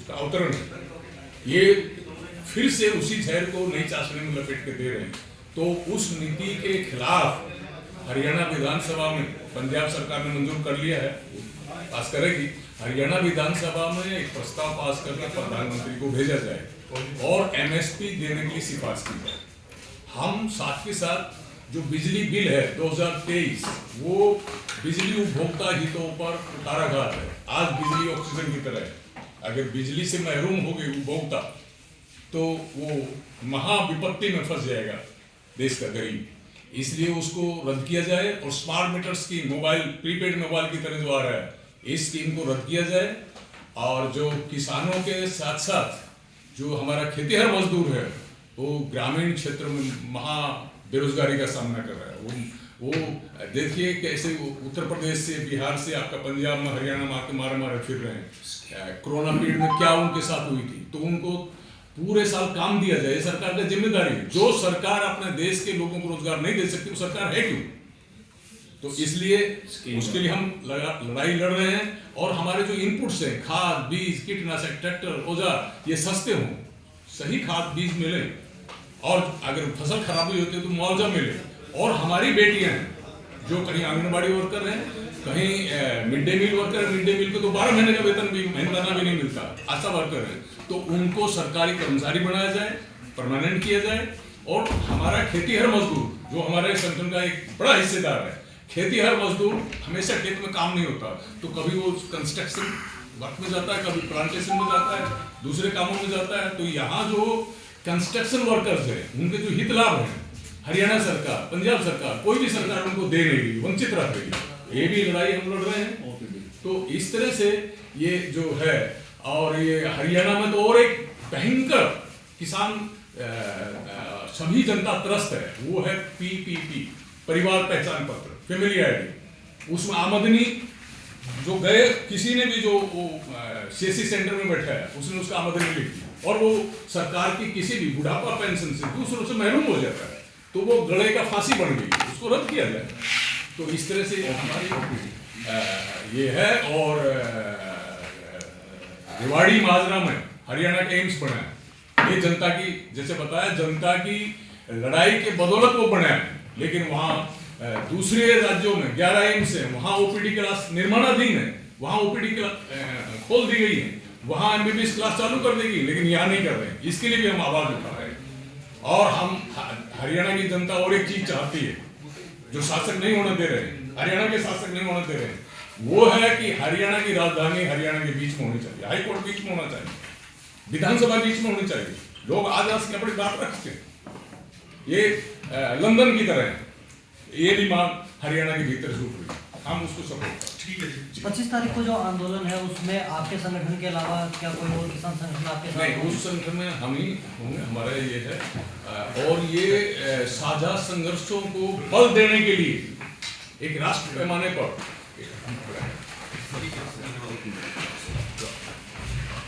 का अवतरण है, ये फिर से उसी जहर को नई चाशनी में लपेट के दे रहे हैं। तो उस नीति के खिलाफ हरियाणा विधानसभा में पंजाब सरकार ने मंजूर कर लिया है, पास करेगी। हरियाणा विधानसभा में एक प्रस्ताव पास करके प्रधानमंत्री को भेजा जाए और एमएसपी देने की सिफारिश की जाए। हम साथ के साथ जो बिजली बिल है 2023 वो बिजली उपभोक्ता हितों पर कुठाराघात है। आज बिजली ऑक्सीजन की तरह है, अगर बिजली से महरूम हो गई उपभोक्ता तो वो महाविपत्ति में फंस जाएगा देश का गरीब। इसलिए उसको रद्द किया जाए और smart meter scheme, mobile prepaid mobile की तरह जो आ रहा है, इस स्कीम को रद्द किया जाए। और जो किसानों के साथ साथ जो हमारा खेतीहर मजदूर है वो ग्रामीण क्षेत्र में महा बेरोजगारी का सामना कर रहा है। वो देखिए कैसे उत्तर प्रदेश से, बिहार से, आपका पंजाब में, हरियाणा में आके मारे फिर रहे हैं। कोरोना पीरियड में क्या उनके साथ हुई थी, तो उनको पूरे साल काम दिया जाए, सरकार की जिम्मेदारी है। जो सरकार अपने देश के लोगों को रोजगार नहीं दे सकती वो सरकार है क्यों? तो इसलिए उसके लिए हम लड़ाई लड़ रहे हैं। और हमारे जो इनपुट्स हैं, खाद, बीज, कीटनाशक, ट्रैक्टर, औजार, ये सस्ते हों, सही खाद बीज मिले, और अगर फसल खराबी होती है तो मुआवजा मिले। और हमारी बेटियां जो कहीं आंगनबाड़ी वर्कर हैं, कहीं मिड डे मील वर्कर है, मिड डे मील को तो 12 महीने का वेतन भी, महीना भी नहीं मिलता, आशा वर्कर है, तो उनको सरकारी कर्मचारी बनाया जाए, परमानेंट किया जाए। और हमारा खेतीहर मजदूर जो हमारे संगठन का एक बड़ा हिस्सेदार है, खेतीहर मजदूर हमेशा खेत में काम नहीं होता, तो कभी वो कंस्ट्रक्शन वर्क में जाता है, कभी प्लांटेशन में जाता है, दूसरे कामों में जाता है। तो यहाँ जो कंस्ट्रक्शन वर्कर्स है, उनके जो हित लाभ है, हरियाणा सरकार, पंजाब सरकार, कोई भी सरकार उनको दे नहीं रही, वंचित रख रही है। ये भी लड़ाई हम लड़ रहे हैं। तो इस तरह से ये जो है, और ये हरियाणा में तो और एक भयंकर किसान सभी जनता त्रस्त है, वो है PPP, परिवार पहचान पत्र, फैमिली आईडी। उसमें आमदनी जो गए, किसी ने भी जो CSC सेंटर में बैठा है उसने उसका आमदनी लिख दी, और वो सरकार की किसी भी बुढ़ापा पेंशन से दूसरों से महरूम हो जाता है, तो वो गले का फांसी बन गई, उसको रद्द किया जाए। तो इस तरह से हमारी ये है। और रेवाड़ी माजरा में हरियाणा के एम्स बना है, ये जनता की, जैसे बताया, जनता की लड़ाई के बदौलत वो बना है। लेकिन वहाँ दूसरे राज्यों में 11 एम्स है, वहाँ OPD क्लास निर्माणाधीन है, वहाँ OPD क्लास खोल दी गई है, वहाँ MBBS क्लास चालू कर देगी, लेकिन यहाँ नहीं कर रहे हैं। इसके लिए भी हम आवाज उठा रहे हैं। और हम हरियाणा की जनता और एक चीज चाहती है जो शासक नहीं होने दे रहे, हरियाणा के शासक नहीं होने दे रहे, वो है कि हरियाणा की राजधानी हरियाणा के बीच में होनी चाहिए, हाई कोर्ट बीच में होना चाहिए, विधानसभा बीच में होनी चाहिए। लोग आज की अपनी बात रखते हैं, ये लंदन की तरह है। ये भी मांग हरियाणा के भीतर से उठ रही, हम उसको सपोर्ट करते। ठीक है जी। 25 तारीख को जो आंदोलन है उसमें आपके संगठन के अलावा क्या कोई और किसान संगठन आपके साथ? नहीं, उस संगठन में हम ही होंगे, हमारा ये है। और ये साझा संघर्षों को बल देने के लिए एक राष्ट्र पैमाने पर